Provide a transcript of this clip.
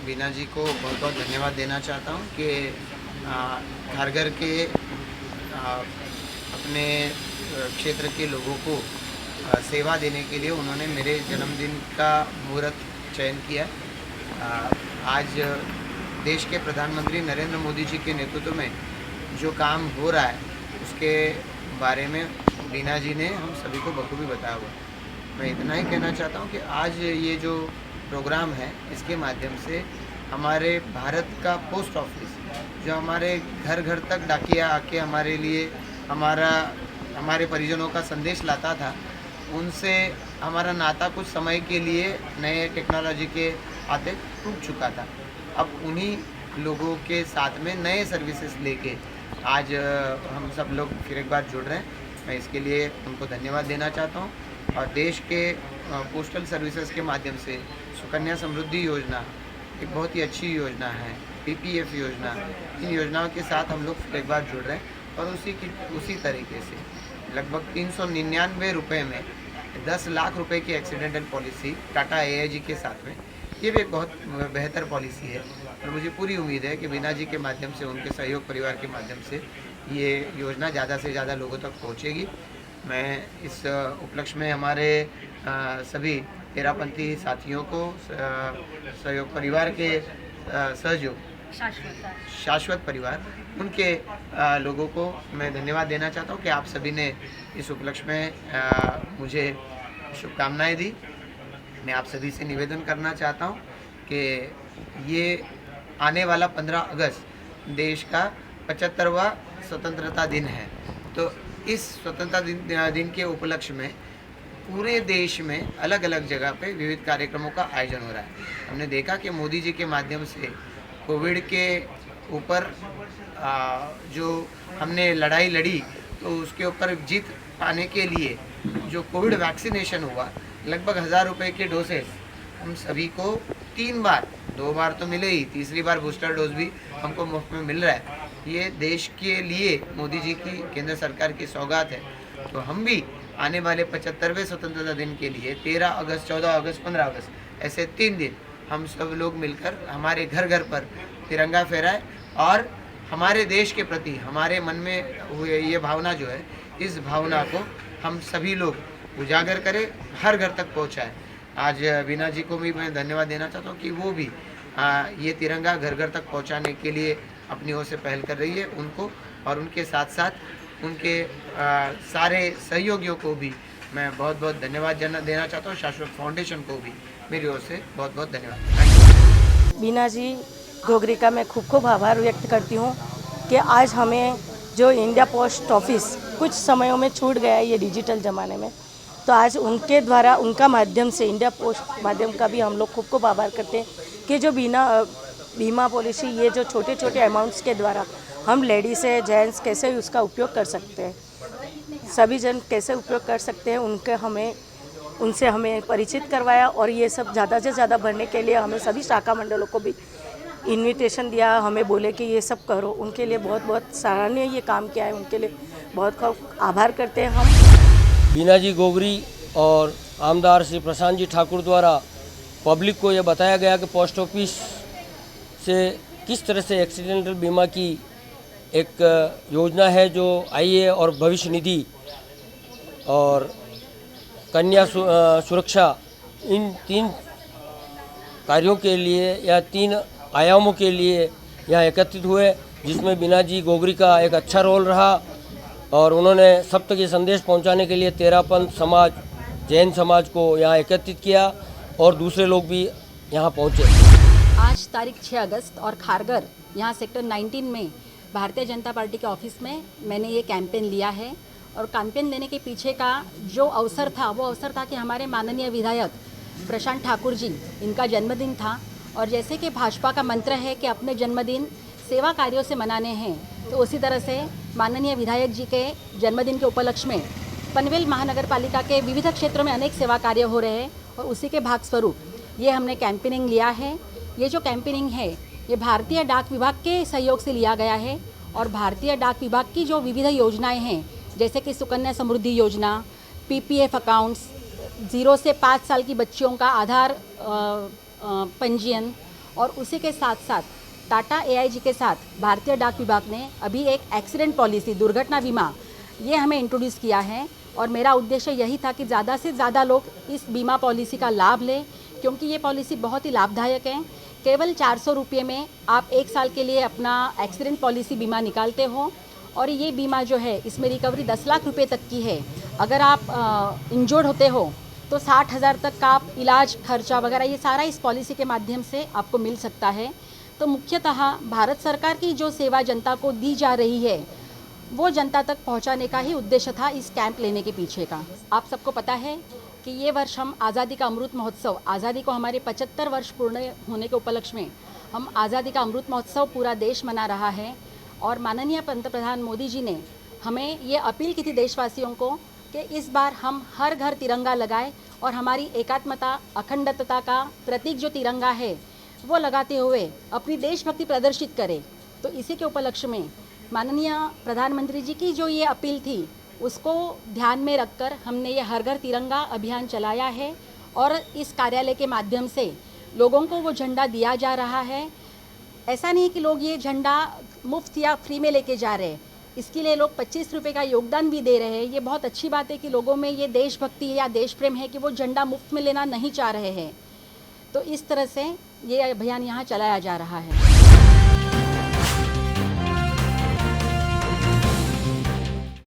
बीना जी को बहुत बहुत धन्यवाद देना चाहता हूँ कि खारघर के अपने क्षेत्र के लोगों को सेवा देने के लिए उन्होंने मेरे जन्मदिन का मुहूर्त चयन किया। आज देश के प्रधानमंत्री नरेंद्र मोदी जी के नेतृत्व में जो काम हो रहा है उसके बारे में बीना जी ने हम सभी को बखूबी बताया हुआ। मैं इतना ही कहना चाहता हूँ कि आज ये जो प्रोग्राम है इसके माध्यम से हमारे भारत का पोस्ट ऑफिस जो हमारे घर घर तक डाकिया आके हमारे लिए हमारे परिजनों का संदेश लाता था, उनसे हमारा नाता कुछ समय के लिए नए टेक्नोलॉजी के आते टूट चुका था। अब उन्हीं लोगों के साथ में नए सर्विसेज लेके आज हम सब लोग फिर एक बार जुड़ रहे हैं। मैं इसके लिए उनको धन्यवाद देना चाहता हूँ। और देश के पोस्टल सर्विसेज के माध्यम से सुकन्या समृद्धि योजना एक बहुत ही अच्छी योजना है, पीपीएफ योजना, इन योजनाओं के साथ हम लोग फिर एक बार जुड़ रहे हैं। और उसी तरीके से लगभग 399 रुपये में 10 लाख रुपए की एक्सीडेंटल पॉलिसी टाटा AIG के साथ में, ये भी एक बहुत बेहतर पॉलिसी है। और मुझे पूरी उम्मीद है कि बीना जी के माध्यम से, उनके सहयोग परिवार के माध्यम से ये योजना ज़्यादा से ज़्यादा लोगों तक पहुँचेगी। मैं इस उपलक्ष्य में हमारे सभी तेरापंथी साथियों को, सहयोग परिवार के सहयोग शाश्वत परिवार, उनके लोगों को मैं धन्यवाद देना चाहता हूँ कि आप सभी ने इस उपलक्ष्य में मुझे शुभकामनाएं दी। मैं आप सभी से निवेदन करना चाहता हूँ कि ये आने वाला 15 अगस्त देश का 75वां स्वतंत्रता दिन है। तो इस स्वतंत्रता दिन के उपलक्ष्य में पूरे देश में अलग अलग जगह पे विविध कार्यक्रमों का आयोजन हो रहा है। हमने देखा कि मोदी जी के माध्यम से कोविड के ऊपर जो हमने लड़ाई लड़ी, तो उसके ऊपर जीत पाने के लिए जो कोविड वैक्सीनेशन हुआ, लगभग 1000 रुपये के डोसेस हम सभी को 3 बार, 2 बार तो मिले ही, तीसरी बार बूस्टर डोज भी हमको मुफ्त में मिल रहा है। ये देश के लिए मोदी जी की, केंद्र सरकार की सौगात है। तो हम भी आने वाले 75वें स्वतंत्रता दिन के लिए 13 अगस्त, 14 अगस्त, 15 अगस्त, ऐसे 3 दिन हम सब लोग मिलकर हमारे घर घर पर तिरंगा फहराए और हमारे देश के प्रति हमारे मन में हुए ये भावना जो है, इस भावना को हम सभी लोग उजागर करें, हर घर तक पहुँचाएँ। आज बीना जी को भी मैं धन्यवाद देना चाहता हूँ कि वो भी ये तिरंगा घर घर तक पहुँचाने के लिए अपनी ओर से पहल कर रही है। उनको और उनके साथ साथ उनके सारे सहयोगियों को भी मैं बहुत बहुत धन्यवाद देना चाहता हूँ। शाश्वत फाउंडेशन को भी मेरी ओर से बहुत बहुत धन्यवाद। बीना जी घोगरी का मैं खूब आभार व्यक्त करती हूँ कि आज हमें जो इंडिया पोस्ट ऑफिस कुछ समयों में छूट गया है ये डिजिटल ज़माने में, तो आज उनके द्वारा, उनका माध्यम से, इंडिया पोस्ट माध्यम का भी हम लोग खूब आभार करते हैं कि जो बीमा पॉलिसी, ये जो छोटे छोटे अमाउंट्स के द्वारा हम लेडीज़ है, जेंट्स कैसे उसका उपयोग कर सकते हैं, सभी जन कैसे उपयोग कर सकते हैं, उनसे हमें परिचित करवाया। और ये सब ज़्यादा से ज़्यादा भरने के लिए हमें सभी शाखा मंडलों को भी इनविटेशन दिया, हमें बोले कि ये सब करो। उनके लिए बहुत बहुत सराहनीय ये काम किया है, उनके लिए बहुत बहुत आभार करते हैं हम। बीना जी घोगरी और आमदार श्री प्रशांत जी ठाकुर द्वारा पब्लिक को ये बताया गया कि पोस्ट ऑफिस से किस तरह से एक्सीडेंटल बीमा की एक योजना है जो आई है, और भविष्य निधि और कन्या सुरक्षा, इन 3 कार्यों के लिए या 3 आयामों के लिए यहाँ एकत्रित हुए, जिसमें बीना जी घोगरी का एक अच्छा रोल रहा। और उन्होंने सब तक ये संदेश पहुँचाने के लिए तेरापंथ समाज, जैन समाज को यहाँ एकत्रित किया और दूसरे लोग भी यहाँ पहुँचे। आज तारीख 6 अगस्त और खारघर यहाँ सेक्टर 19 में भारतीय जनता पार्टी के ऑफिस में मैंने ये कैंपेन लिया है। और कैंपेन लेने के पीछे का जो अवसर था, वो अवसर था कि हमारे माननीय विधायक प्रशांत ठाकुर जी, इनका जन्मदिन था। और जैसे कि भाजपा का मंत्र है कि अपने जन्मदिन सेवा कार्यों से मनाने हैं, तो उसी तरह से माननीय विधायक जी के जन्मदिन के उपलक्ष्य में पनवेल महानगर पालिका के विविध क्षेत्रों में अनेक सेवा कार्य हो रहे हैं, और उसी के भाग स्वरूप ये हमने कैंपेनिंग लिया है। ये जो कैंपेनिंग है, ये भारतीय डाक विभाग के सहयोग से लिया गया है। और भारतीय डाक विभाग की जो विविध योजनाएं हैं, जैसे कि सुकन्या समृद्धि योजना, पीपीएफ अकाउंट्स, 0 से 5 साल की बच्चियों का आधार पंजीयन, और उसी के साथ साथ टाटा AIG के साथ भारतीय डाक विभाग ने अभी एक एक्सीडेंट पॉलिसी, दुर्घटना बीमा, ये हमें इंट्रोड्यूस किया है। और मेरा उद्देश्य यही था कि ज़्यादा से ज़्यादा लोग इस बीमा पॉलिसी का लाभ लें, क्योंकि ये पॉलिसी बहुत ही लाभदायक है। केवल 400 रुपये में आप 1 साल के लिए अपना एक्सीडेंट पॉलिसी बीमा निकालते हो और ये बीमा जो है इसमें रिकवरी 10 लाख रुपए तक की है। अगर आप इंजर्ड होते हो तो 60,000 तक का आप इलाज खर्चा वगैरह ये सारा इस पॉलिसी के माध्यम से आपको मिल सकता है। तो मुख्यतः भारत सरकार की जो सेवा जनता को दी जा रही है वो जनता तक पहुंचाने का ही उद्देश्य था इस कैंप लेने के पीछे का। आप सबको पता है कि ये वर्ष हम आज़ादी का अमृत महोत्सव, आज़ादी को हमारे 75 वर्ष पूर्ण होने के उपलक्ष्य में हम आज़ादी का अमृत महोत्सव पूरा देश मना रहा है। और माननीय पंतप्रधान मोदी जी ने हमें ये अपील की थी देशवासियों को कि इस बार हम हर घर तिरंगा लगाएं और हमारी एकात्मता, अखंडता का प्रतीक जो तिरंगा है वो लगाते हुए अपनी देशभक्ति प्रदर्शित करें। तो इसी के उपलक्ष्य में माननीय प्रधानमंत्री जी की जो ये अपील थी उसको ध्यान में रखकर हमने ये हर घर तिरंगा अभियान चलाया है और इस कार्यालय के माध्यम से लोगों को वो झंडा दिया जा रहा है। ऐसा नहीं कि लोग ये झंडा मुफ्त या फ्री में लेके जा रहे हैं, इसके लिए लोग 25 रुपये का योगदान भी दे रहे हैं। ये बहुत अच्छी बात है कि लोगों में ये देशभक्ति है या देश प्रेम है कि वो झंडा मुफ्त में लेना नहीं चाह रहे हैं। तो इस तरह से ये अभियान यहाँ चलाया जा रहा है।